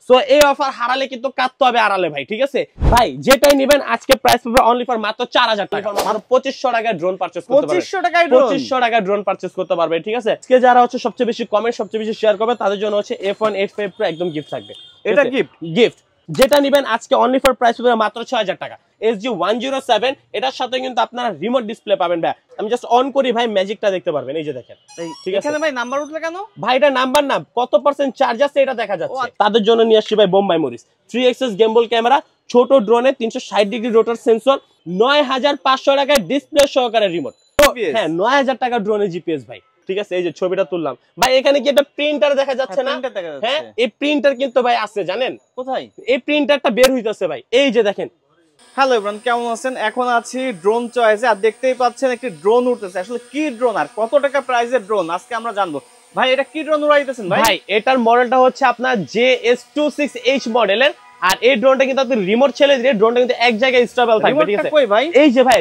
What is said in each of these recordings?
So এই offer হারালে কিন্তু কাটতে হবে আড়ালে ভাই, ঠিক আছে ভাই? যেটাই নেবেন আজকে প্রাইস পাবে অনলি ফর মাত্র 4000 টাকা, মাত্র 2500 টাকায় ড্রোন পারচেজ করতে পারবেন। 2500 টাকায় ড্রোন, 2500 টাকায় ড্রোন পারচেজ করতে পারবে, ঠিক আছে? আজকে যারা হচ্ছে সবচেয়ে বেশি কমেন্ট সবচেয়ে বেশি শেয়ার করবে তাদের জন্য হচ্ছে F185 Pro একদম গিফট থাকবে। এটা গিফট যেটা নেবেন আজকে অনলি ফর প্রাইস পাবে মাত্র 6000 টাকা। SG107 এটার সাথে কিন্তু আপনারা রিমোট ডিসপ্লে পাবেন ভাই। আমি জাস্ট অন করি ভাই, ম্যাজিকটা দেখতে পারবেন, এই যে দেখেন। ঠিক আছে, এখানে ভাই নাম্বার উঠলে কেন ভাই? এটা নাম্বার না, কত পার্সেন্ট চার্জ আছে এটা দেখা যাচ্ছে। তাদের জন্য নিয়ে আসছি ভাই বোম্বাই মরিস 3 এক্সএস গেমবল ক্যামেরা, ছোট ড্রোনে 360 ডিগ্রি রোটার সেন্সর, 9500 টাকায় ডিসপ্লে সহকারে রিমোট। হ্যাঁ 9000 টাকা ড্রোনের জিপিএস ভাই, ঠিক আছে? এই যে ছবিটা তুললাম ভাই, এখানে কি একটা প্রিন্টার দেখা যাচ্ছে না? হ্যাঁ এই প্রিন্টার কিন্তু ভাই আছে, জানেন কোথায়? এই প্রিন্টারটা বের হইতাছে ভাই, এই যে দেখেন। হ্যালো এভরিওয়ান, কেমন আছেন? এখন আছি ড্রোন চয়েসে, আর দেখতেই পাচ্ছেন একটি ড্রোন উঠতেছে। আসলে কি ড্রোন আর কত টাকা প্রাইসের ড্রোন আজকে আমরা জানবো। ভাই এটা কি ড্রোন উড়াইতেছেন ভাই? ভাই এটার মডেলটা হচ্ছে আপনার JS26H মডেলের, আর এই ড্রোনটা কিন্তু আপনি রিমোট ছেড়ে দিলে ড্রোনটা কিন্তু এক জায়গায় স্টেবল থাকবে, ঠিক আছে? কই ভাই? এই যে ভাই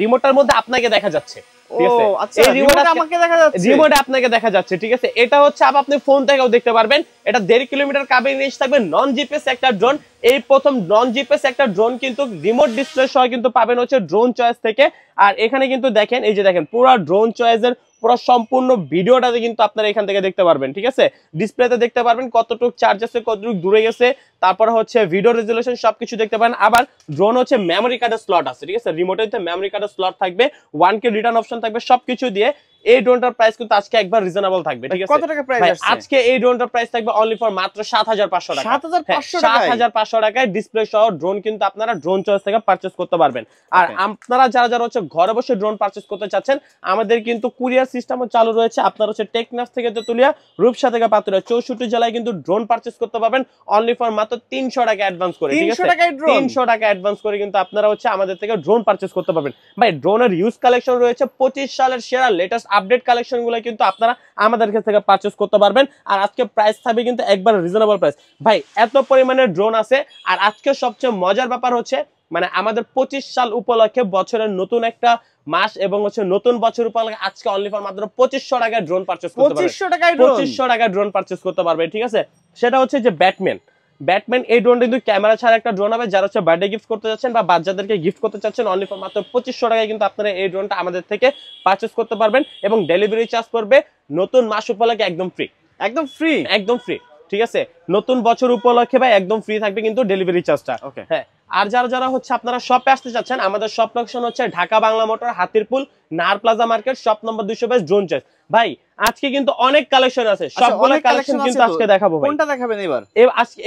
রিমোটটার মধ্যে আপনাকে দেখা যাচ্ছে, ঠিক আছে? আচ্ছা এই রিমোট আমাকে দেখা যাচ্ছে, রিমোটে আপনাকে দেখা যাচ্ছে, ঠিক আছে? এটা হচ্ছে আপনি ফোন থেকেও দেখতে পারবেন। এটা 1.5 কিলোমিটার কাবিং রেঞ্জ থাকবে, নন জিপিএস একটা ড্রোন। এই প্রথম নন জিপিএস একটা ড্রোন কিন্তু রিমোট ডিসপ্লে সহ কিন্তু পাবেন হচ্ছে ড্রোন চয়েস থেকে। আর এখানে কিন্তু দেখেন, এই যে দেখেন পুরো ড্রোন চয়েসের পুরো সম্পূর্ণ ভিডিওটাতে কিন্তু আপনারা এখান থেকে দেখতে পারবেন, ঠিক আছে? ডিসপ্লেতে দেখতে পারবেন কতটুকু চার্জ আছে, কতটুকু দূরে গেছে, তারপর হচ্ছে ভিডিও রেজুলেশন সবকিছু দেখতে পারেন। আবার ড্রোন হচ্ছে মেমোরি কার্ডের স্লট আছে, ঠিক আছে? রিমোটেতে মেমোরি কার্ডের স্লট থাকবে, 1K রিটার্ন অপশন থাকবে, সবকিছু দিয়ে এই ড্রোনটার প্রাইস কিন্তু আজকে একবার রিজনেবল থাকবে, ঠিক আছে? কত টাকা প্রাইস আছে আজকে? এই ড্রোনটার প্রাইস থাকবে অনলি ফর মাত্র 7500 টাকা। 7500 টাকায় ডিসপ্লে সহ ড্রোন কিন্তু আপনারা ড্রোন চয়েস থেকে পারচেজ করতে পারবেন। আর আপনারা যারা হচ্ছে ঘরে বসে ড্রোন পারচেজ করতে চাচ্ছেন, আমাদের কিন্তু কুরিয়ার সিস্টেমও চালু রয়েছে। আপনারা হচ্ছে টেকনাফ থেকে তেতুলিয়া, রূপসা থেকে পাতুরিয়া 64 জেলায় কিন্তু ড্রোন পারচেজ করতে পারবেন অনলি ফর মাত্র 300 টাকা অ্যাডভান্স করে, ঠিক আছে? 300 টাকা অ্যাডভান্স করে কিন্তু আপনারা হচ্ছে আমাদের থেকে ড্রোন পারচেজ করতে পারবেন। ভাই ড্রোনের ইউজ কালেকশন রয়েছে, 25 সালের সেরা লেটেস্ট আপডেট কালেকশন গুলো কিন্তু আপনারা আমাদের কাছ থেকে পারচেজ করতে পারবেন। আর আজকে প্রাইস থাকবে কিন্তু একবার রিজনেবল প্রাইস। ভাই এত পরিমাণে ড্রোন আছে। আর আজকে সবচেয়ে মজার ব্যাপার হচ্ছে মানে আমাদের 25 সাল উপলক্ষে বছরের নতুন একটা মাস এবং হচ্ছে নতুন বছর উপলক্ষে আজকে অনলি ফর মাত্র 2500 টাকায় ড্রোন পারচেজ করতে পারবেন। 2500 টাকায় ড্রোন পারচেজ করতে পারবে, ঠিক আছে? সেটা হচ্ছে যে ব্যাটম্যান এই ড্রোনটা কিন্তু ক্যামেরা ছাড়া একটা ড্রোন হবে। যারা হচ্ছে বার্থডে গিফট করতে যাচ্ছেন বা বাচ্চাদেরকে গিফট করতে চাচ্ছেন, অনলি ফর মাত্র 2500 টাকায় কিন্তু আপনারা এই ড্রোনটা আমাদের থেকে পারচেজ করতে পারবেন। এবং ডেলিভারি চার্জ পড়বে নতুন মাস উপলক্ষে একদম ফ্রি, একদম ফ্রি, ঠিক আছে? নতুন বছর উপলক্ষে ভাই একদম ফ্রি থাকবে কিন্তু ডেলিভারি চার্জটা। হ্যাঁ আর যারা হচ্ছে আপনারা শপে আসতে চাচ্ছেন, আমাদের শপ লোকেশন হচ্ছে Dhaka Bangla motor, Hatirpool, Nahar plaza market, shop number 222 drone choice. ভাই আজকে কিন্তু অনেক কালেকশন আছে, সবগুলো কালেকশন কিন্তু আজকে দেখাবো। কোনটা দেখাবেন এবার?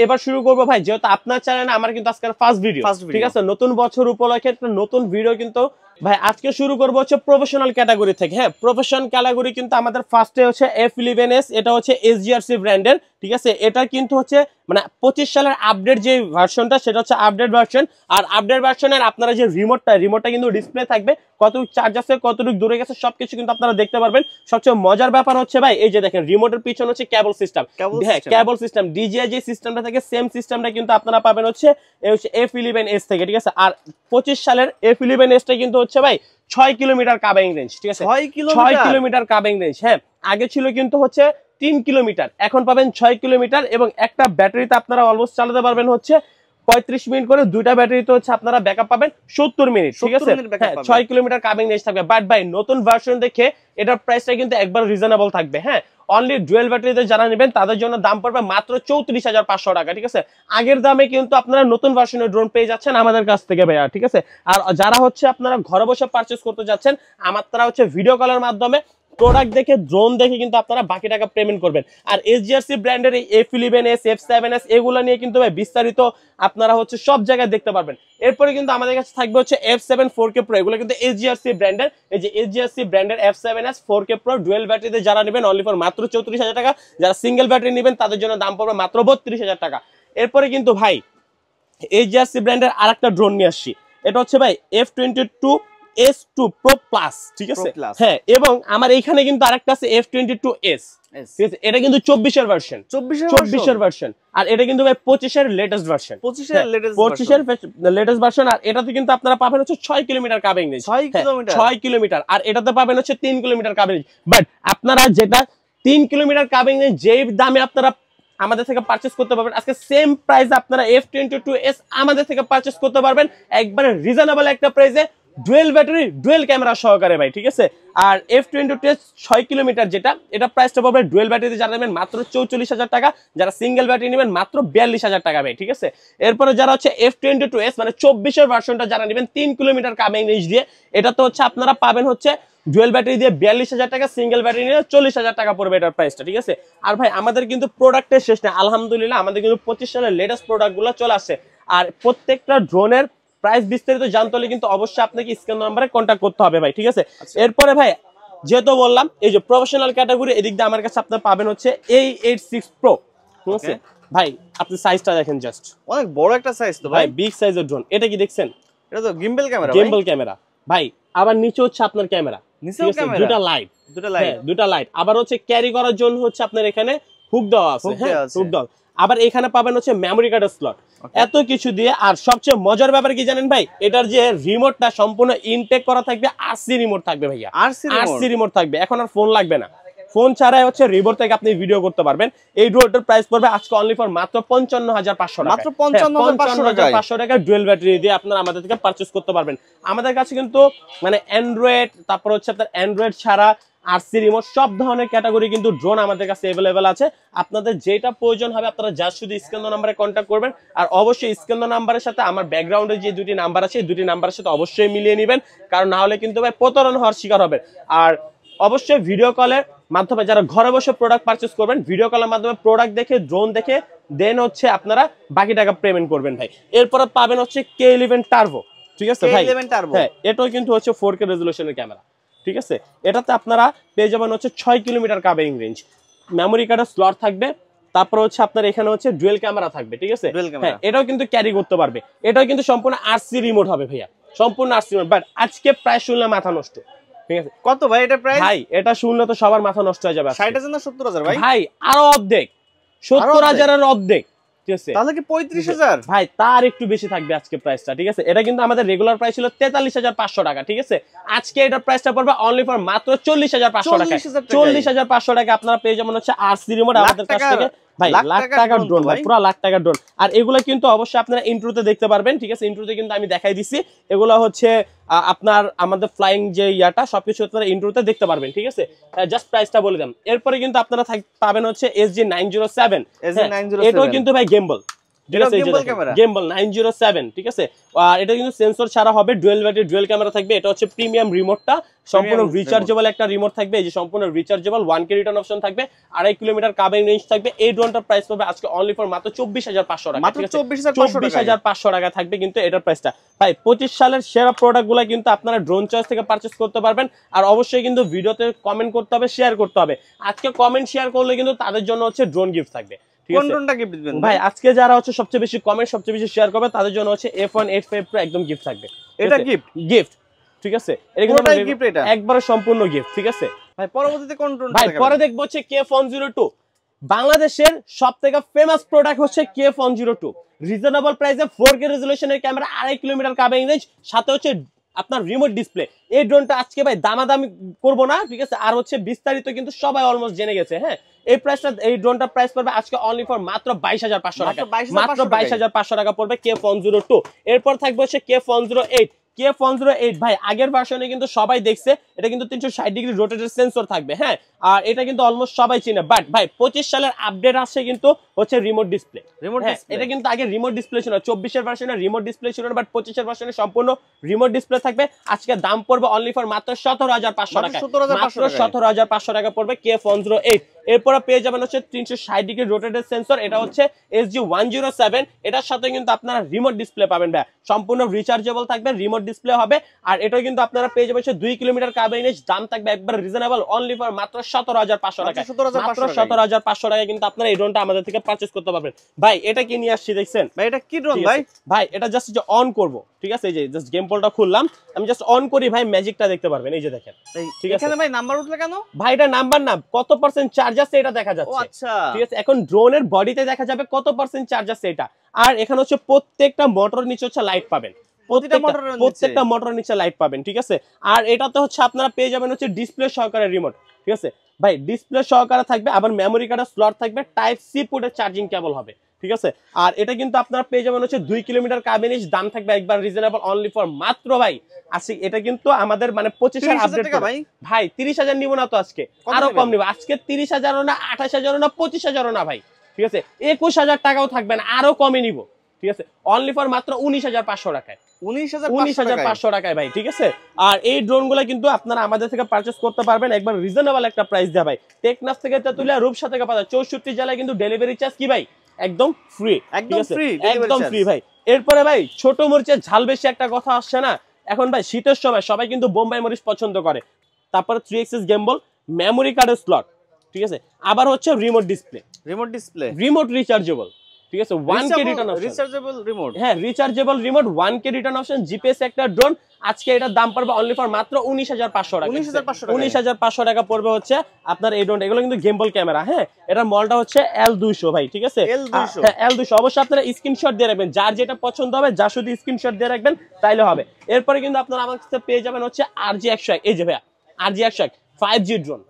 এবার শুরু করবো ভাই, যেহেতু আপনার চ্যানেলে আমার কিন্তু আজকের ফার্স্ট ভিডিও, ঠিক আছে? নতুন বছর উপলক্ষে একটা নতুন ভিডিও কিন্তু ভাই আজকে শুরু করবো হচ্ছে প্রফেশনাল ক্যাটাগরি থেকে। হ্যাঁ প্রফেশনাল ক্যাটাগরি কিন্তু আমাদের ফার্স্টে হচ্ছে F11s, এটা হচ্ছে SGRC ব্র্যান্ডের, ঠিক আছে? এটা কিন্তু হচ্ছে মানে 25 সালের আপডেট যে ভার্সনটা, সেটা হচ্ছে আপডেট ভার্সন। আর আপডেট ভার্সনের আপনারা যে রিমোটটা কিন্তু ডিসপ্লে থাকবে, কতটুকু চার্জ আছে, কতটুকু দূরে গেছে, সবকিছু কিন্তু আপনারা দেখতে পারবেন। সবচেয়ে মজার ব্যাপার হচ্ছে ভাই এই যে দেখেন রিমোটের পিছনে হচ্ছে কেবল সিস্টেম। হ্যাঁ কেবল সিস্টেম, DJI যে সিস্টেমটা থাকে সেম সিস্টেমটা কিন্তু আপনারা পাবেন হচ্ছে F11s থেকে, ঠিক আছে? আর 25 সালের F11s টা কিন্তু হচ্ছে ভাই 6 কিলোমিটার কাবিং রেঞ্জ, ঠিক আছে? 6 কিলোমিটার কাবিং রেঞ্জ। হ্যাঁ আগে ছিল কিন্তু হচ্ছে 3 কিলোমিটার, এখন পাবেন 6 কিলোমিটার। এবং একটা ব্যাটারিতে আপনারা অলমোস্ট চালাতে পারবেন হচ্ছে 35 মিনিট করে, দুইটা ব্যাটারিতে হচ্ছে আপনারা ব্যাকআপ পাবেন 70 মিনিট, ঠিক আছে? হ্যাঁ 6 কিলোমিটার কাবিং রেঞ্জ থাকবে। বাট ভাই নতুন ভার্সন দেখে এটার প্রাইসটা কিন্তু একবার রিজনেবল থাকবে। হ্যাঁ অনলি ডুয়েল ব্যাটারিতে যারা নেবেন তাদের জন্য দাম পড়বে মাত্র 34500 টাকা, ঠিক আছে? আগের দামে কিন্তু আপনারা নতুন ভার্সনের ড্রোন পেয়ে যাচ্ছেন আমাদের কাছ থেকে ভাইয়া, ঠিক আছে? আর যারা হচ্ছে আপনারা ঘরে বসে পারচেজ করতে যাচ্ছেন, তারা হচ্ছে ভিডিও কলের মাধ্যমে প্রোডাক্ট দেখে ড্রোন দেখে কিন্তু আপনারা বাকি টাকা পেমেন্ট করবেন। আর SGRC ব্র্যান্ডের এই F11s, F7s এগুলো নিয়ে কিন্তু ভাই বিস্তারিত আপনারা হচ্ছে সব জায়গায় দেখতে পারবেন। এরপরে কিন্তু আমাদের কাছে থাকবে হচ্ছে F7 4K Pro, এগুলো কিন্তু SGRC ব্র্যান্ডের। এই যে SGRC ব্র্যান্ডের F7s 4K Pro ডুয়েল ব্যাটারিতে যারা নেবেন অনলি ফর মাত্র 34000 টাকা। যারা সিঙ্গেল ব্যাটারি নেবেন তাদের জন্য দাম পড়বে মাত্র 32000 টাকা। এরপরে কিন্তু ভাই SGRC ব্র্যান্ডের আরেকটা ড্রোন নিয়ে আসছি, এটা হচ্ছে ভাই F22S2 Pro Plus, ঠিক আছে? হ্যাঁ এবং আমার এইখানে কিন্তু আরেকটা আছে F22s, ঠিক আছে? এটা কিন্তু 24 এর ভার্সন, 24 এর ভার্সন। আর এটা কিন্তু ভাই 25 এর লেটেস্ট ভার্সন, 25 এর লেটেস্ট ভার্সন। আর এটাতে কিন্তু আপনারা পাবেন হচ্ছে 6 কিলোমিটার কাবিং রেঞ্জ, 6 কিলোমিটার। আর এটাতে পাবেন হচ্ছে 3 কিলোমিটার কাবিং রেঞ্জ। বাট আপনারা যেটা 3 কিলোমিটার কাবিং রেঞ্জ যেই দামে আপনারা আমাদের থেকে পারচেজ করতে পারবেন। আজকে সেম প্রাইসে আপনারা F22s আমাদের থেকে পারচেজ করতে পারবেন একবারে রিজনেবল একটা প্রাইসে, ডুয়েল ব্যাটারি ডুয়েল ক্যামেরা সহকারে ভাই, ঠিক আছে। আর F22s 6 কিলোমিটার যেটা, এটা প্রাইসটা পাবেন ডুয়েল ব্যাটারিতে যারা নেবেন মাত্র 44,000 টাকা, যারা সিঙ্গেল ব্যাটারি নেবেন মাত্র 42,000 টাকা ভাই, ঠিক আছে। এরপরে যারা হচ্ছে F22s মানে 24 এর ভার্সনটা যারা নেবেন 3 কিলোমিটার কামিং রেঞ্জ দিয়ে, এটা তো হচ্ছে আপনারা পাবেন হচ্ছে ডুয়েল ব্যাটারি দিয়ে 42,000 টাকা, সিঙ্গেল ব্যাটারি নিলে 40,000 টাকা পড়বে এটার প্রাইসটা, ঠিক আছে। আর ভাই আমাদের কিন্তু প্রোডাক্টের শেষ নেই, আলহামদুলিল্লাহ আমাদের কিন্তু 25 সালের লেটেস্ট প্রোডাক্টগুলো চলে আসছে। আর প্রত্যেকটা ড্রোনের প্রাইস বিস্তারিত জানতে হলে কিন্তু অবশ্যই আপনাকে স্ক্রিন নম্বরে কন্ট্যাক্ট করতে হবে ভাই, ঠিক আছে। এরপরে ভাই যেহেতু বললাম এই যে প্রফেশনাল ক্যাটাগরি, এদিক দিয়ে আমার কাছে আপনারা পাবেন হচ্ছে A86 Pro, ঠিক আছে ভাই। আপনি সাইজটা দেখেন, জাস্ট অনেক বড় একটা সাইজ তো ভাই, বিগ সাইজের ড্রোন। এটা কি দেখছেন? এটা তো গিম্বল ক্যামেরা, গিম্বল ক্যামেরা ভাই। আবার নিচে হচ্ছে আপনার ক্যামেরা, নিচেও ক্যামেরা, দুটা লাইট। আবার হচ্ছে ক্যারি করার জন্য হচ্ছে আপনার এখানে হুক দেওয়া আছে, হুক দেওয়া। আবার এখানে পাবেন হচ্ছে মেমরি কার্ডের স্লট, এত কিছু দিয়ে। আর সবচেয়ে মজার ব্যাপার কি জানেন ভাই, এটার যে রিমোটটা সম্পূর্ণ ইনটেক করা থাকবে, আরসি রিমোট থাকবে ভাইয়া, আরসি রিমোট থাকবে। এখন আর ফোন লাগবে না, ফোন ছাড়াই হচ্ছে রিমোট থেকে আপনি ভিডিও করতে পারবেন। এই ড্রোনটার প্রাইস পড়বে আজকে অনলি ফর মাত্র 55,500 টাকা, মাত্র 55,500 টাকা ডুয়েল ব্যাটারি দিয়ে আপনারা আমাদের থেকে পারচেজ করতে পারবেন। আমাদের কাছে কিন্তু মানে অ্যান্ড্রয়েড, তারপর হচ্ছে আপনার অ্যান্ড্রয়েড ছাড়া আরসি রিমোট সব ধরনের ক্যাটাগরি কিন্তু ড্রোন আমাদের কাছে अवेलेबल আছে। আপনাদের যেটা প্রয়োজন হবে আপনারা জাস্ট শুধু স্ক্রিন নম্বরে কন্ট্যাক্ট করবেন। আর অবশ্যই স্ক্রিন নাম্বারের সাথে আমার ব্যাকগ্রাউন্ডে যে দুটি নাম্বার আছে, এই দুটি নাম্বারের সাথে অবশ্যই মিলিয়ে নেবেন, কারণ না হলে কিন্তু ভাই প্রতারণা হওয়ার শিকার হবে। আর অবশ্যই ভিডিও কলের মাধ্যমে যারা ঘরে বসে প্রোডাক্ট পারচেজ করবেন, ভিডিও কলের মাধ্যমে প্রোডাক্ট দেখে, ড্রোন দেখে দেন হচ্ছে আপনারা বাকি টাকা পেমেন্ট করবেন ভাই। এরপরে পাবেন হচ্ছে K11 টার্বো, ঠিক আছে ভাই। হ্যাঁ, এটাও কিন্তু হচ্ছে 4K রেজোলিউশনের ক্যামেরা, ঠিক আছে। এটাতে আপনারা পেয়ে যাবেন হচ্ছে 6 কিলোমিটার কাভারিং রেঞ্জ, মেমোরি কার্ডের স্লট থাকবে, তারপর হচ্ছে আপনার এখানে হচ্ছে ডুয়েল ক্যামেরা থাকবে, ঠিক আছে। হ্যাঁ, এটাও কিন্তু ক্যারি করতে পারবে। এটাও কিন্তু সম্পূর্ণ আরসি রিমোট হবে ভাইয়া, সম্পূর্ণ আরসি রিমোট। বাট আজকে প্রাইস শুনলে মাথা নষ্ট, ঠিক আছে। কত ভাই এটা প্রাইস? ভাই এটা শুনলে তো সবার মাথা নষ্ট হয়ে যাবে। 60,000 না 70,000 ভাই? ভাই আরো অর্ধেক, 70,000 এর অর্ধেক, ঠিক আছে। তাহলে কি 35,000? ভাই তার একটু বেশি থাকবে আজকে প্রাইসটা, ঠিক আছে। এটা কিন্তু আমাদের রেগুলার প্রাইস ছিল 43,500 টাকা, ঠিক আছে। আজকে এটার প্রাইসটা পড়বে অনলি ফর মাত্র 40,500 টাকা। 40,500 টাকা আপনারা পেয়ে যাবেন হচ্ছে আরসি রিমোট আমাদের কাছ থেকে ভাই। লাখ টাকার ড্রোন ভাই, পুরো লাখ টাকার ড্রোন। আর এগুলো কিন্তু অবশ্যই আপনারা ইন্ট্রোতে দেখতে পারবেন, ঠিক আছে। ইন্ট্রোতে কিন্তু আমি দেখাই দিছি, এগুলো হচ্ছে আপনার আমাদের ফ্লাইং যে ইয়াটা সবকিছু আপনারা ইন্ট্রোতে দেখতে পারবেন, ঠিক আছে। জাস্ট প্রাইসটা বলে দিলাম। এরপরে কিন্তু আপনারা পাবেন হচ্ছে SG907, এটাও কিন্তু ভাই গেম্বল, গেম্বল 907, ঠিক আছে। আর এটা কিন্তু সেন্সর ছাড়া হবে, ডুয়েল ব্যাটারি ডুয়েল ক্যামেরা থাকবে। এটা হচ্ছে প্রিমিয়াম রিমোটটা, সম্পূর্ণ রিচার্জেবল একটা রিমোট থাকবে, এই যে সম্পূর্ণ রিচার্জেবল, 1K রিটার্ন অপশন থাকবে, 2.5 কিলোমিটার কাভারিং রেঞ্জ থাকবে। এই ড্রোনটার প্রাইস পাবে আজকে অনলি ফর মাত্র 24,500 টাকা, মাত্র 24,500 টাকা থাকবে কিন্তু এটার প্রাইসটা ভাই। 25 সালের সেরা প্রোডাক্টগুলো কিন্তু আপনারা ড্রোন চয়েস থেকে পারচেজ করতে পারবেন। আর অবশ্যই কিন্তু ভিডিওতে কমেন্ট করতে হবে, শেয়ার করতে হবে। আজকে কমেন্ট শেয়ার করলে কিন্তু তাদের জন্য হচ্ছে ড্রোন গিফট থাকবে, কোন ড্রোনটা গিফট দিবেন ভাই? আজকে যারা হচ্ছে সবচেয়ে বেশি কমেন্ট, সবচেয়ে বেশি শেয়ার করবে তাদের জন্য হচ্ছে F185 Pro একদম গিফট থাকবে। এটা গিফট, ঠিক আছে। এটা কিন্তু একবারে সম্পূর্ণ গিফট, ঠিক আছে ভাই। পরবর্তীতে কোন ড্রোন ভাই? পরে দেখবো হচ্ছে K102। বাংলাদেশের সবথেকে ফেমাস প্রোডাক্ট হচ্ছে K102, রিজনেবল প্রাইসে 4K রেজোলিউশনের ক্যামেরা, 2.5 কিলোমিটার কাভারিং রেঞ্জ, সাথে হচ্ছে আপনার রিমোট ডিসপ্লে। এই ড্রোনটা আজকে ভাই দামাদামি করবো না, ঠিক আছে। আর হচ্ছে বিস্তারিত কিন্তু সবাই অলমোস্ট জেনে গেছে। হ্যাঁ, এই প্রাইসটা, এই ড্রোনটার প্রাইস পড়বে আজকে অনলি ফর মাত্র 22,500 টাকা, মাত্র 22,500 টাকা পড়বে K102। এরপর থাকবে হচ্ছে K108। K108 ভাই আগের ভার্সনে কিন্তু সবাই দেখছে, এটা কিন্তু 360 ডিগ্রি রোটেটেড সেন্সর থাকবে। হ্যাঁ, আর এটা কিন্তু অলমোস্ট সবাই চিনে। বাট ভাই 25 সালের আপডেট আসছে কিন্তু হচ্ছে রিমোট ডিসপ্লে। এটা কিন্তু আগে রিমোট ডিসপ্লে ছিল, 24 এর ভার্সনে রিমোট ডিসপ্লে ছিল না, বাট 25 এর ভার্সনে সম্পূর্ণ রিমোট ডিসপ্লে থাকবে। আজকে দাম পড়বে অনলি ফর মাত্র 17,500 টাকা, মাত্র 17,500 টাকা পড়বে K108। এরপরে পেয়ে যাবেন হচ্ছে 360 ডিগ্রি রোটেটেড সেন্সর, এটা হচ্ছে SG107। এটার সাথে কিন্তু আপনারা রিমোট ডিসপ্লে পাবেন ভাই, সম্পূর্ণ রিচার্জেবল থাকবে, রিমোট ডিসপ্লে হবে। আর এটা কিন্তু আপনারা পেয়ে যাবেন 2 কিলোমিটার কাভারিং রেঞ্জ, দাম থাকবে একবার রিজনেবল অনলি ফর মাত্র 17,500 টাকা, মাত্র 17,500 টাকা কিন্তু আপনারা এই ড্রোনটা আমাদের থেকে পারচেজ করতে পারবেন। ভাই এটা কি নিয়ে আসছি দেখছেন ভাই? এটা কি ড্রোন ভাই? ভাই এটা জাস্ট যে অন করব, ঠিক আছে। এই যে জাস্ট গেম পোলটা খুললাম, আমি জাস্ট অন করি ভাই, ম্যাজিকটা দেখতে পারবেন। এই যে দেখেন, ঠিক আছে। এখানে ভাই নাম্বার উঠলে কেন ভাই? এটা নাম্বার না, কত পার্সেন্ট চার্জ আছে এটা দেখা যাচ্ছে। আচ্ছা, ঠিক আছে। এখন ড্রোনের বডিতে দেখা যাবে কত পার্সেন্ট চার্জ আছে এটা। আর এখানে হচ্ছে প্রত্যেকটা মোটর নিচে হচ্ছে লাইট পাবেন, প্রত্যেকটা মোটরের নিচে লাইট পাবেন, ঠিক আছে। আর এটাতে হচ্ছে আপনারা পেয়ে যাবেন হচ্ছে ডিসপ্লে সহকারে রিমোট, ঠিক আছে। ভাই ডিসপ্লে সহকারে থাকবে, আবার মেমোরি কার্ডের স্লট থাকবে, টাইপ সি পোর্টের চার্জিং কেবল হবে, ঠিক আছে। আর এটা কিন্তু আপনারা পেয়ে যাবেন হচ্ছে 2 কিলোমিটার কাবিনিশ, দাম থাকবে একবার রিজনেবল অনলি ফর মাত্র ভাই আজকে এটা কিন্তু আমাদের মানে 25,000 আপডেট ভাই 30,000 নিব না তো আজকে, আরো কম নিব আজকে, 30,000ও না, 28,000ও না, 25,000ও না ভাই, ঠিক আছে। 21,000 টাকাও থাকবে না, আরো কমে নিব, ঠিক আছে, অনলি ফর মাত্র 19,500 টাকায়, 19,500 টাকায় ভাই, ঠিক আছে। আর এই ড্রোন গুলো কিন্তু আপনারা আমাদের থেকে পারচেস করতে পারবেন একবার রিজনেবল একটা প্রাইস দেয়া ভাই। টেকনাফ থেকে তেতুলিয়া, রূপসা থেকে পাতা 64 জেলায় কিন্তু ডেলিভারি চার্জ কি ভাই একদম ফ্রি, একদম ফ্রি, একদম ফ্রি ভাই। এরপরে ভাই ছোট মরিচের ঝাল বেশি একটা কথা আসছে না, এখন ভাই শীতের সময় সবাই কিন্তু বোম্বাই মরিচ পছন্দ করে। তারপরে 3 এক্সিস গেমবল, মেমোরি কার্ডের স্লট, ঠিক আছে, আবার হচ্ছে রিমোট ডিসপ্লে, রিমোট রিচার্জেবল, ঠিক আছে, 1K return option, rechargeable remote, হ্যাঁ rechargeable remote, 1K return option, GPS একটা ড্রোন। আজকে এটার দাম পড়বে অনলি ফর মাত্র 19,500 টাকা, 19,500 টাকা পড়বে হচ্ছে আপনার এই ড্রোন। এগুলো কিন্তু গেমবল ক্যামেরা, হ্যাঁ এটার মডেলটা হচ্ছে L200 ভাই, ঠিক আছে, L200। অবশ্যই আপনারা স্ক্রিনশট দিয়ে রাখবেন, যার যেটা পছন্দ হবে, যা শুধু স্ক্রিনশট দিয়ে রাখবেন তাইলে হবে। এরপরে কিন্তু আপনারা আমার কাছে পেয়ে যাবেন হচ্ছে RG101, এই যে ভাই RG101 5G ড্রোন,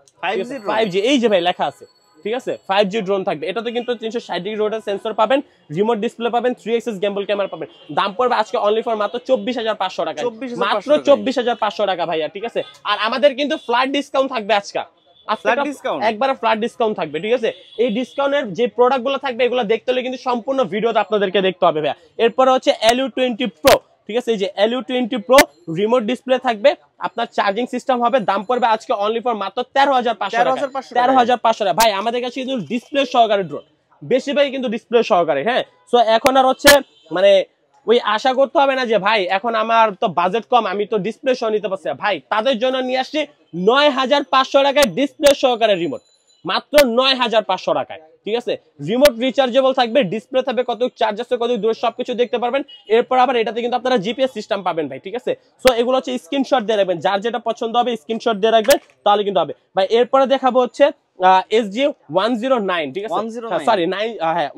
5G এই যে ভাই লেখা আছে, ঠিক আছে, 5G ড্রোন থাকবে। এটাতে কিন্তু 360 ডিগ্রি রোটেট সেন্সর পাবেন, রিমোট ডিসপ্লে পাবেন, 3 এক্সিস গেমবল ক্যামেরা পাবেন। দাম পড়বে আজকে অনলি ফর মাত্র 24,500 টাকা, মাত্র 24,500 টাকা ভাইয়া, ঠিক আছে। আর আমাদের কিন্তু ফ্ল্যাট ডিসকাউন্ট থাকবে আজকে, একবারে ফ্ল্যাট ডিসকাউন্ট থাকবে, ঠিক আছে। এই ডিসকাউন্টের যে প্রোডাক্টগুলো থাকবে এগুলো দেখতে হলে কিন্তু সম্পূর্ণ ভিডিওতে আপনাদেরকে দেখতে হবে ভাইয়া। এরপরে হচ্ছে LU20 Pro, ঠিক আছে, এই যে LU20 Pro রিমোট ডিসপ্লে থাকবে, আপনার চার্জিং সিস্টেম হবে। দাম পড়বে আজকে অনলি ফর মাত্র 13,500 টাকা ভাই। আমাদের কাছে কিন্তু ডিসপ্লে সহকারে ড্রোন বেশি ভাই, কিন্তু ডিসপ্লে সহকারে, হ্যাঁ। সো এখন আর হচ্ছে মানে ওই আশা করতে হবে না যে ভাই এখন আমার তো বাজেট কম, আমি তো ডিসপ্লে সহ নিতে পারছি ভাই, তাদের জন্য নিয়ে আসছি 9,500 টাকায় ডিসপ্লে সহকারে রিমোট, মাত্র 9,500 টাকায়, ঠিক আছে। রিমোট রিচার্জেবল থাকবে, ডিসপ্লে থাকবে, কত চার্জ আছে, কত দূরে সবকিছু দেখতে পারবেন। এরপর আবার এটাতে কিন্তু আপনারা জিপিএস সিস্টেম পাবেন ভাই, ঠিক আছে। সো এগুলো হচ্ছে স্ক্রিনশট দিয়ে রাখবেন, যার যেটা পছন্দ হবে স্ক্রিনশট দিয়ে রাখবেন, তাহলে কিন্তু হবে ভাই। এরপরে দেখাবো হচ্ছে SG109, ঠিক আছে, সরি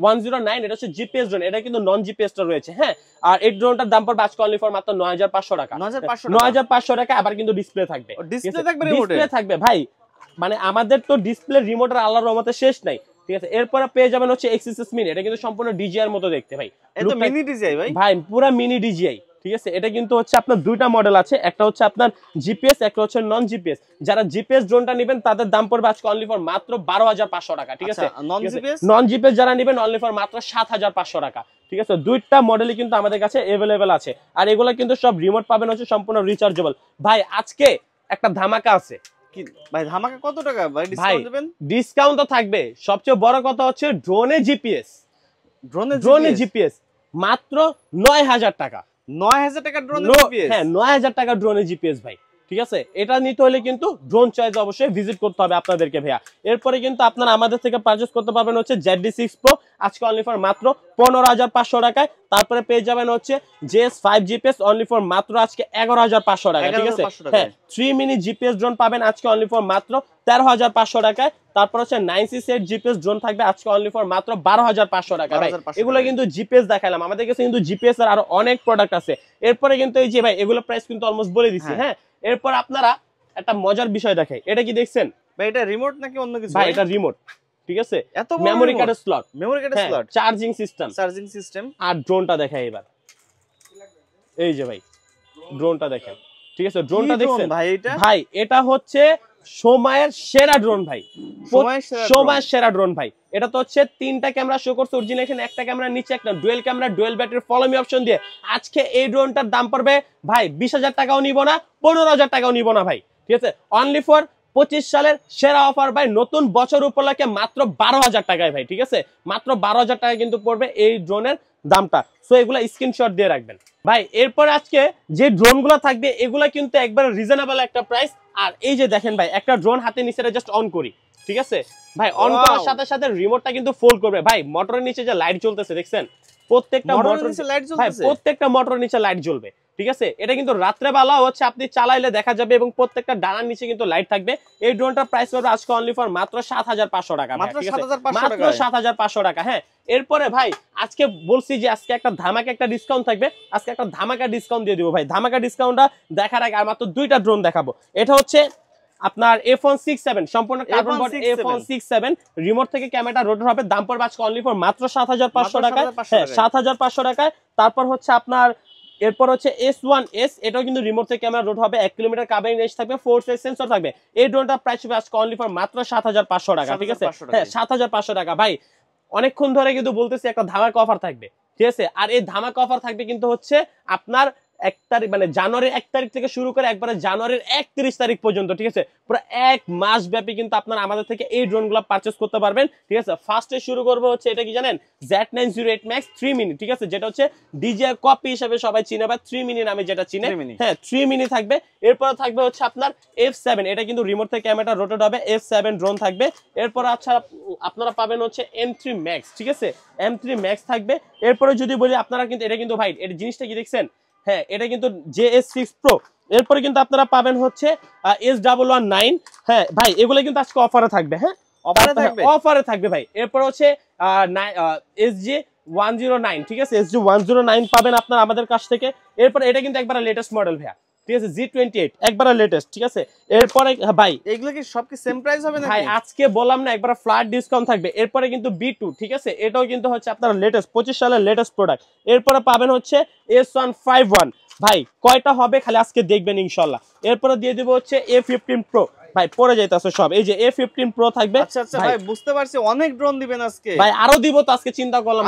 109, এটা হচ্ছে জিপিএস ড্রোন, এটা কিন্তু নন জিপিএস টা রয়েছে, হ্যাঁ। আর এই ড্রোনটার দাম পড়বে আজকে অনলি ফর মাত্র 9,500 টাকা, 9,500 টাকা। আবার কিন্তু ডিসপ্লে থাকবে, ডিসপ্লে থাকবে ভাই, মানে আমাদের তো ডিসপ্লে রিমোটের আল্লাহর রহমতে শেষ নাই, ঠিক আছে। এরপরে পেয়ে যাবেন হচ্ছে XSS মিনি, এটা কিন্তু সম্পূর্ণ ডিজিআই এর মতো দেখতে ভাই, এটা মিনি ডিজিআই ভাই, পুরো মিনি ডিজিআই, ঠিক আছে। এটা কিন্তু হচ্ছে আপনার দুইটা মডেল আছে, একটা হচ্ছে আপনার জিপিএস, একটা হচ্ছে নন জিপিএস। যারা জিপিএস ড্রোনটা নেবেন তাদের দাম পড়বে আজকে অনলি ফর মাত্র 12,500 টাকা, ঠিক আছে। নন জিপিএস যারা নেবেন অনলি ফর মাত্র 7,500 টাকা, ঠিক আছে। দুইটা মডেলই কিন্তু আমাদের কাছে अवेलेबल আছে। আর এগুলা কিন্তু সব রিমোট পাবেন হচ্ছে সম্পূর্ণ রিচার্জেবল ভাই। আজকে একটা ধামাকা আছে ভাই, ধামাকা কত টাকা ভাই ডিসকাউন্ট দিবেন? ডিসকাউন্ট তো থাকবে, সবচেয়ে বড় কথা হচ্ছে ড্রোনে জিপিএস মাত্র 9,000 টাকা, 9,000 টাকা ড্রোনে জিপিএস, হ্যাঁ 9,000 টাকা ড্রোনে জিপিএস ভাই, ঠিক আছে। এটা নিতে হলে কিন্তু ড্রোন চয়েস অবশ্যই ভিজিট করতে হবে আপনাদেরকে ভাইয়া। এরপরে কিন্তু আপনারা আমাদের থেকে পারচেজ করতে পারবেন হচ্ছে ZD6 Pro, আজকে অনলি ফর মাত্র 15,500 টাকায়। তারপরে পেয়ে যাবেন হচ্ছে JS5 জিপিএস অনলি ফর মাত্র আজকে 11,500 টাকা, ঠিক আছে। হ্যাঁ 3 মিনি জিপিএস ড্রোন পাবেন আজকে অনলি ফর মাত্র 13,500 টাকায়। তারপর হচ্ছে 9C7 জিপিএস ড্রোন থাকবে আজকে অনলি ফর মাত্র 12,500 টাকা ভাই। এগুলো কিন্তু জিপিএস দেখালাম, আমাদের কাছে কিন্তু জিপিএস এর আরো অনেক প্রোডাক্ট আছে। এরপরে কিন্তু এই যে ভাই এগুলো প্রাইস কিন্তু অলমোস্ট বলে দিছি, হ্যাঁ। এরপর আপনারা একটা মজার বিষয় দেখাই, এটা কি দেখছেন ভাই? এটা রিমোট নাকি অন্য কিছু ভাই? এটা রিমোট, ঠিক আছে, মেমোরি কার্ডের স্লট, চার্জিং সিস্টেম। আর ড্রোনটা দেখাই এবার, এই যে ভাই ড্রোনটা দেখেন, ঠিক আছে। ড্রোনটা দেখছেন ভাই? এটা হচ্ছে সময়ের সেরা ড্রোন ভাই, সময়ের সেরা ড্রোন ভাই। এটা তো হচ্ছে 3টা ক্যামেরা শো করছে অরিজিনাল, এখানে একটা ক্যামেরা নিচে একটা dual camera, dual battery, follow me option দিয়ে। আজকে এই ড্রোনটার দাম পড়বে ভাই 20,000 টাকাও নিব না, 15,000 টাকাও নিব না ভাই, ঠিক আছে। অনলি ফর 25 সালের সেরা অফার ভাই, নতুন বছর উপলক্ষে মাত্র 12,000 টাকায় ভাই, ঠিক আছে। মাত্র 12,000 টাকায় কিন্তু পড়বে এই ড্রোনের দামটা। সো এগুলা স্ক্রিনশট দিয়ে রাখবেন ভাই। এরপর আজকে যে ড্রোনগুলো থাকবে এগুলা কিন্তু একবার রিজনেবল একটা প্রাইস। আর এই যে দেখেন ভাই, একটা ড্রোন হাতে নিচে জাস্ট অন করি, ঠিক আছে ভাই, অন করার সাথে সাথে রিমোটটা কিন্তু ফোল্ড করবে ভাই। মোটরের নিচে যে লাইট জ্বলতেছে দেখছেন, প্রত্যেকটা মোটরের নিচে লাইট জ্বলবে, ঠিক আছে। এটা কিন্তু রাত্রে বেলা হচ্ছে আপনি চালাইলে দেখা যাবে, এবং প্রত্যেকটা ডানার নিচে কিন্তু লাইট থাকবে। এই ড্রোনটার প্রাইস পড়বে আজকে অনলি ফর মাত্র 7,500 টাকা, মাত্র 7,500 টাকা, হ্যাঁ। এরপরে ভাই আজকে বলছি যে আজকে একটা ধামাকা একটা ডিসকাউন্ট থাকবে, আজকে একটা ধামাকা ডিসকাউন্ট দিয়ে দিব ভাই। ধামাকা ডিসকাউন্টটা দেখার আগে আর মাত্র 2টা ড্রোন দেখাবো। এটা হচ্ছে আপনার F167 সম্পূর্ণ কার্বন বডি F167 রিমোট থেকে ক্যামেরাটা রোটেট হবে, দাম পড়বে আজকে অনলি ফর মাত্র 7500 টাকায়। হ্যাঁ 7500 টাকায়। তারপর হচ্ছে আপনার এরপর হচ্ছে S1S, এটাও কিন্তু রিমোট থেকে ক্যামেরা রোট হবে, 1 কিলোমিটার কাভারিং রেঞ্জ থাকবে, 4 সেন্সর থাকবে। এই ড্রোনটা প্রাইস হবে আজকে অনলি ফর মাত্র 7500 টাকা। ঠিক আছে, হ্যাঁ 7500 টাকা। ভাই অনেকক্ষণ ধরে কিন্তু বলতেছি একটা ধামাকা অফার থাকবে, ঠিক আছে। আর এই ধামাকা অফার থাকবে কিন্তু হচ্ছে আপনার 1 তারিখ মানে জানুয়ারির 1 তারিখ থেকে শুরু করে একবারে জানুয়ারির 31 তারিখ পর্যন্ত, ঠিক আছে। পুরো 1 মাস ব্যাপী কিন্তু আপনারা আমাদের থেকে এই ড্রোনগুলো পারচেজ করতে পারবেন, ঠিক আছে। ফার্স্টে শুরু করবো হচ্ছে এটা কি জানেন, Z908 Max 3 মিনি, ঠিক আছে, যেটা হচ্ছে DJI কপি হিসেবে সবাই চিনে বা 3 মিনি নামে যেটা চিনে, হ্যাঁ 3 মিনি থাকবে। এরপর থাকবে হচ্ছে আপনার F7, এটা কিন্তু রিমোট থেকে ক্যামেরাটা রোটেট হবে, F7 ড্রোন থাকবে। এরপর আচ্ছা আপনারা পাবেন হচ্ছে M3 Max, ঠিক আছে, M3 Max থাকবে। এরপরে যদি বলি আপনারা কিন্তু এটা কিন্তু ভাই এর জিনিসটা কি দেখছেন, হ্যাঁ এটা কিন্তু JS6 Pro। এরপরে কিন্তু আপনারা পাবেন হচ্ছে S119, হ্যাঁ ভাই এগুলো কিন্তু আজকে অফারে থাকবে, হ্যাঁ অফারে থাকবে ভাই। এরপর হচ্ছে SG109, ঠিক আছে, SG109 পাবেন আপনারা আমাদের কাছ থেকে। এরপর এটা কিন্তু একবার লেটেস্ট মডেল ভাইয়া, ঠিক আছে, G28 একবার লেটেস্ট, ঠিক আছে। এরপরে ভাই এগুলো কি সব কি সেম প্রাইস হবে নাকি ভাই? আজকে বললাম না একবার ফ্ল্যাট ডিসকাউন্ট থাকবে। এরপরে কিন্তু B2, ঠিক আছে, এটাও কিন্তু হচ্ছে আপনার লেটেস্ট 25 সালের লেটেস্ট প্রোডাক্ট। এরপরে পাবেন হচ্ছে S151, ভাই কয়টা হবে খালি আজকে দেখবেন ইনশাআল্লাহ। এরপরে দিয়ে দিব হচ্ছে A15 Pro, ভাই পরে যাইতাছে সব, এই যে A15 Pro থাকবে। আচ্ছা আচ্ছা ভাই বুঝতে পারছি, অনেক ড্রোন দিবেন আজকে ভাই, আরো দিব তো আজকে চিন্তা করলাম,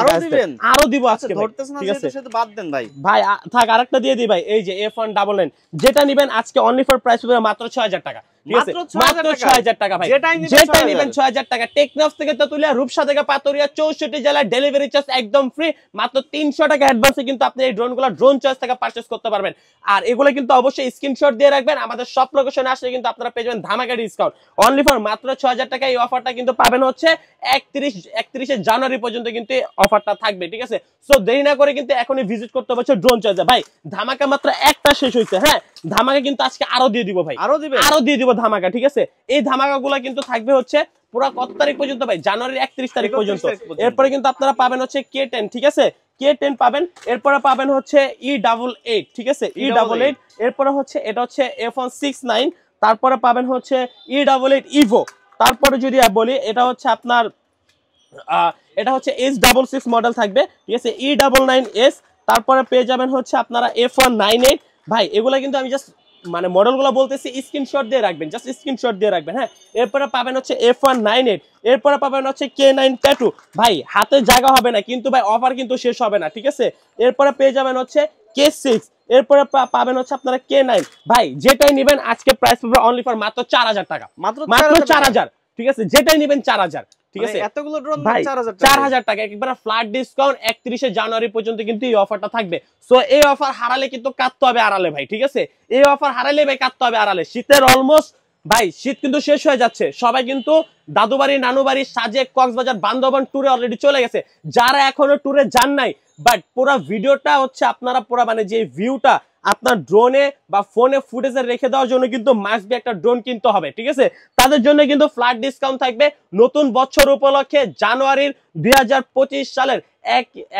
আরো দিব আজকে, ধরতেছ না যেটা সেটা বাদ দেন ভাই। ভাই থাক আরেকটা দিয়ে দিই ভাই, এই যে F199, যেটা নেবেন আজকে অনলি ফর প্রাইস হবে মাত্র 6000 টাকা, ঠিক আছে, মাত্র 6000 টাকা ভাই, যেটা নেবেন 6000 টাকা। টেকনাফ থেকে তেতুলিয়া, রূপসা থেকে পাতুরিয়া, 64 জেলায় ডেলিভারি চার্জ একদম ফ্রি, মাত্র 300 টাকা অ্যাডভান্সে কিন্তু আপনি এই ড্রোনগুলো ড্রোন চয়েস থেকে পারচেজ করতে পারবেন। আর এগুলো কিন্তু অবশ্যই স্ক্রিনশট দিয়ে রাখবেন, আমাদের সব লোকেশনে আসলে কিন্তু আপনারা পেয়ে যাবেন ধামাকা ডিসকাউন্ট অনলি ফর মাত্র 6000 টাকা। এই অফারটা কিন্তু পাবেন হচ্ছে 31 জানুয়ারি পর্যন্ত কিন্তু অফারটা থাকবে, ঠিক আছে। সো দেরি না করে কিন্তু এখনই ভিজিট করতে হবে ড্রোন চয়েসে। ভাই ধামাকা মাত্র একটা শেষ হইছে, হ্যাঁ ধামাকা কিন্তু আজকে আরো দিয়ে দিব ভাই, আরো দিয়ে দিব ধামাকা, ঠিক আছে। এই ধামাকাগুলো কিন্তু থাকবে হচ্ছে পুরো কত তারিখ পর্যন্ত ভাই, জানুয়ারির 31 তারিখ পর্যন্ত। এরপরে কিন্তু আপনারা পাবেন হচ্ছে K10, ঠিক আছে, K10 পাবেন। এরপরে পাবেন হচ্ছে E88, ঠিক আছে, E88। এরপরে হচ্ছে এটা হচ্ছে F169, তারপরে পাবেন হচ্ছে E88 Evo। তারপরে যদি বলি এটা হচ্ছে আপনার এটা হচ্ছে S66 মডেল থাকবে, ঠিক আছে, E99S। তারপরে পেয়ে যাবেন হচ্ছে আপনারা F198। ভাই এগুলা কিন্তু আমি জাস্ট মানে মডেলগুলো বলতেছি, স্ক্রিনশট দিয়ে রাখবেন, জাস্ট স্ক্রিনশট দিয়ে রাখবেন, হ্যাঁ। এরপরে পাবেন হচ্ছে F198, এরপরে পাবেন হচ্ছে K9 Tattoo। ভাই হাতে জায়গা হবে না কিন্তু ভাই অফার কিন্তু শেষ হবে না, ঠিক আছে। এরপরে পেয়ে যাবেন হচ্ছে K6, এরপরে পাবেন হচ্ছে আপনারা K9। ভাই যেটাই নেবেন আজকে প্রাইস পাবে অনলি ফর মাত্র 4000 টাকা, মাত্র 4000, ঠিক আছে, যেটাই নেবেন 4000, ঠিক আছে। এতগুলো ড্রোন 4000 টাকা একবারে ফ্ল্যাট ডিসকাউন্ট 31 জানুয়ারি পর্যন্ত কিন্তু এই অফারটা থাকবে। সো এই অফার হারালে কিন্তু কাটতে হবে আড়ালে ভাই, ঠিক আছে, এই অফার হারালে ভাই কাটতে হবে আড়ালে। শীতের অলমোস্ট ভাই শীত কিন্তু শেষ হয়ে যাচ্ছে, সবাই কিন্তু দাদু বাড়ি নানু বাড়ি সাজেক কক্সবাজার বান্দরবান ট্যুরে অলরেডি চলে গেছে। যারা এখনো ট্যুরে যান নাই, বাট পুরো ভিডিওটা হচ্ছে আপনারা পুরো মানে যে ভিউটা আপনার ড্রোনে বা ফোনে ফুটেজে রেখে দেওয়ার জন্য কিন্তু মাস্ট বি একটা ড্রোন কিনতে হবে, ঠিক আছে। তাদের জন্য কিন্তু ফ্ল্যাট ডিসকাউন্ট থাকবে নতুন বছর উপলক্ষে জানুয়ারির 2025 সালের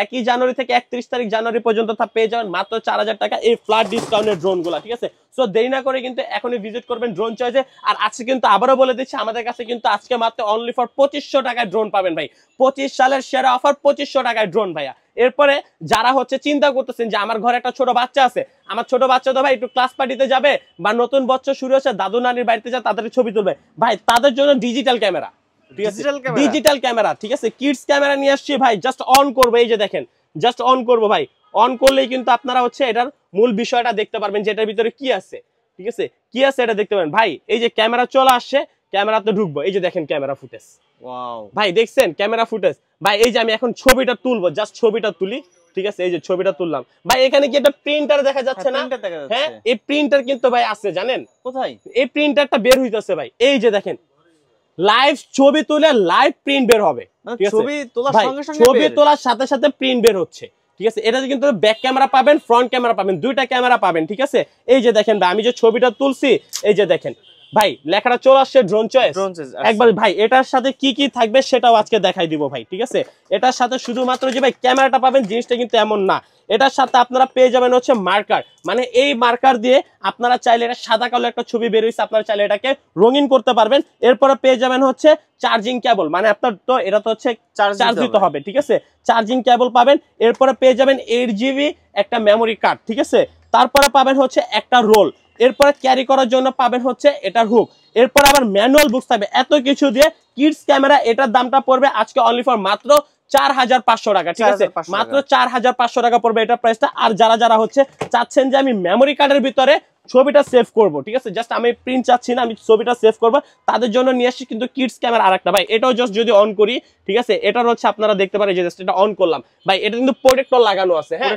1 জানুয়ারি থেকে 31 তারিখ জানুয়ারি পর্যন্ত পেয়ে যাবেন মাত্র 4000 টাকা এই ফ্ল্যাট ডিসকাউন্টের ড্রোনগুলো, ঠিক আছে। সো দেরি না করে কিন্তু এখনই ভিজিট করবেন ড্রোন চয়েসে। আর আজকে কিন্তু আবারও বলে দিচ্ছি আমাদের কাছে কিন্তু আজকে মাত্র অনলি ফর 2500 টাকায় ড্রোন পাবেন ভাই, 25 সালের সেরা অফার 2500 টাকায় ড্রোন ভাইয়া। এরপরে যারা হচ্ছে চিন্তা করতেছেন যে আমার ঘরে একটা ছোট বাচ্চা আছে, আমার ছোট বাচ্চা তো ভাই একটু ক্লাস পার্টিতে যাবে বা নতুন বছর শুরু হচ্ছে দাদু নানির বাড়িতে যায়, তাদের ছবি তুলবে, ভাই তাদের জন্য ডিজিটাল ক্যামেরা, ডিজিটাল ক্যামেরা, ঠিক আছে, কিডস ক্যামেরা নিয়ে আসছি ভাই। জাস্ট অন করবো, এই যে দেখেন, জাস্ট অন করবো ভাই, অন করলেই কিন্তু আপনারা হচ্ছে এটার মূল বিষয়টা দেখতে পারবেন যে এটার ভিতরে কি আছে, ঠিক আছে, কি আছে এটা দেখতে পারবেন। ভাই এই যে ক্যামেরা চলে আসছে, ক্যামেরাতে ঢুকবো, এই যে দেখেন ক্যামেরা ফুটেজ, ওয়াও ভাই দেখছেন ক্যামেরা ফুটেজ। ভাই এই যে আমি এখন ছবিটা তুলবো, জাস্ট ছবিটা তুলি, ঠিক আছে, এই যে ছবিটা তুললাম ভাই। এখানে কি একটা প্রিন্টার দেখা যাচ্ছে না? হ্যাঁ এই প্রিন্টার কিন্তু ভাই আছে, জানেন কোথায়? এই প্রিন্টারটা বের হইতেছে ভাই, এই যে দেখেন লাইভ ছবি তুলে লাইভ প্রিন্ট বের হবে, ছবি তোলার সাথে সাথে প্রিন্ট বের হচ্ছে, ঠিক আছে। এটাতে কিন্তু ব্যাক ক্যামেরা পাবেন, ফ্রন্ট ক্যামেরা পাবেন, দুইটা ক্যামেরা পাবেন, ঠিক আছে। এই যে দেখেন ভাই আমি যে ছবিটা তুলছি, এই যে দেখেন ভাই লেখাটা চলে আসছে ড্রোন চয়েস একবার ভাই এটার সাথে কি কি থাকবে সেটাও আজকে দেখাই দিব ভাই ঠিক আছে এটার সাথে শুধুমাত্র যে ভাই ক্যামেরাটা পাবেন জিনিসটা কিন্তু এমন না এটার সাথে আপনারা পেয়ে যাবেন হচ্ছে মার্কার মানে এই মার্কার দিয়ে আপনারা চাইলে এটা সাদা কালো একটা ছবি বের হইছে আপনারা চাইলে এটাকে রঙিন করতে পারবেন এরপরে পেয়ে যাবেন হচ্ছে চার্জিং কেবল মানে আপনার তো এটা তো হচ্ছে চার্জ দিতে হবে ঠিক আছে চার্জিং কেবল পাবেন এরপরে পেয়ে যাবেন 8GB একটা মেমোরি কার্ড ঠিক আছে তারপরে পাবেন হচ্ছে একটা রোল এরপরে ক্যারি করার জন্য পাবেন হচ্ছে এটার হুক এরপর আবার ম্যানুয়াল বুকস থাকবে এত কিছু দিয়ে কিডস ক্যামেরা এটার দামটা পড়বে আজকে অনলি ফর মাত্র 4500 টাকা ঠিক আছে মাত্র 4500 টাকা পড়বে এটা প্রাইসটা আর যারা যারা হচ্ছে চাচ্ছেন যে আমি মেমোরি কার্ডের ভিতরে ছবিটা সেভ করব ঠিক আছে জাস্ট আমি প্রিন্ট চাচ্ছি না আমি ছবিটা সেভ করব তাদের জন্য নিয়ে আসছি কিন্তু কিডস ক্যামেরা আরেকটা ভাই এটাও জাস্ট যদি অন করি ঠিক আছে এটার হচ্ছে আপনারা দেখতে পারেন যে জাস্ট এটা অন করলাম ভাই এটা কিন্তু প্রোটেক্টর লাগানো আছে হ্যাঁ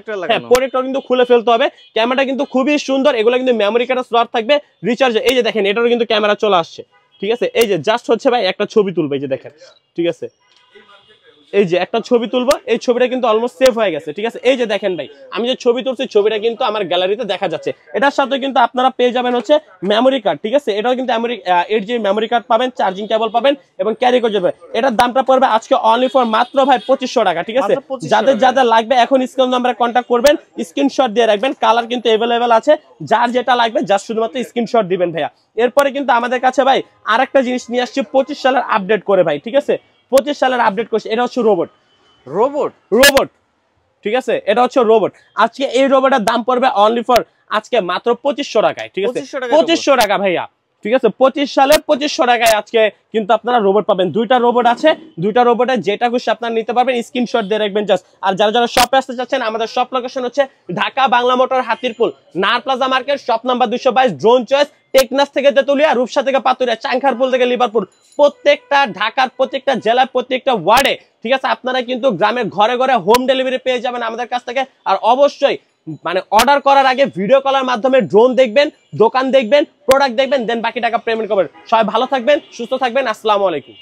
প্রোটেক্টর কিন্তু খুলে ফেলতে হবে ক্যামেরাটা কিন্তু খুবই সুন্দর এগুলো কিন্তু মেমোরি কার্ডের স্লট থাকবে রিচার্জ এই যে দেখেন এটারও কিন্তু ক্যামেরা চলে আসছে ঠিক আছে এই যে জাস্ট হচ্ছে ভাই একটা ছবি তুলবে এই যে দেখেন ঠিক আছে এই যে একটা ছবি তুলবো এই ছবিটা কিন্তু অলমোস্ট সেভ হয়ে গেছে ঠিক আছে এই যে দেখেন ভাই আমি যে ছবি তুলছি ছবিটা কিন্তু আমার গ্যালারিতে দেখা যাচ্ছে এটার সাথে কিন্তু আপনারা পেয়ে যাবেন হচ্ছে মেমোরি কার্ড ঠিক আছে এটাও কিন্তু 8GB মেমোরি কার্ড পাবেন চার্জিং কেবল পাবেন এবং ক্যারি করে যাবে এটার দামটা পড়বে আজকে অনলি ফর মাত্র ভাই 2500 টাকা ঠিক আছে যাদের যাদের লাগবে এখন স্ক্রিন নম্বরে কন্টাক্ট করবেন স্ক্রিনশট দিয়ে রাখবেন কালার কিন্তু अवेलेबल আছে যার যেটা লাগবে জাস্ট শুধুমাত্র স্ক্রিনশট দিবেন ভাইয়া এরপরে কিন্তু আমাদের কাছে ভাই আরেকটা জিনিস নিয়ে আসছে 25 সালের আপডেট করে ভাই ঠিক আছে 25 সালের আপডেট করছে এটা হচ্ছে রোবট ঠিক আছে এটা হচ্ছে রোবট আজকে এই রোবটের দাম পড়বে অনলি ফর আজকে মাত্র 2500 টাকায় ঠিক আছে 2500 টাকা ভাইয়া ঠিক আছে 25 সালে 2500 টাকায় আজকে কিন্তু আপনারা রোবট পাবেন দুইটা রোবট আছে দুইটা রোবটের যেটা খুশি আপনারা নিতে পারবেন স্ক্রিনশট দিয়ে রাখবেন জাস্ট আর যারা যারা শপে আসতে চাচ্ছেন আমাদের শপ লোকেশন হচ্ছে ঢাকা বাংলা মোটর হাতিরপুল নার plaza market shop number 222 drone choice Teknaf থেকে তেতুলিয়া রূপসা থেকে পাতুরিয়া চাংখারপুল থেকে লিভারপুল প্রত্যেকটা ঢাকার প্রত্যেকটা জেলার প্রত্যেকটা ওয়ার্ডে ঠিক আছে আপনারা কিন্তু গ্রামের ঘরে ঘরে হোম ডেলিভারি পেয়ে যাবেন আমাদের কাছ থেকে আর অবশ্যই মানে অর্ডার করার আগে ভিডিও কলের মাধ্যমে ড্রোন দেখবেন দোকান দেখবেন প্রোডাক্ট দেখবেন দেন বাকি টাকা পেমেন্ট করবেন সবাই ভালো থাকবেন সুস্থ থাকবেন আসসালামু আলাইকুম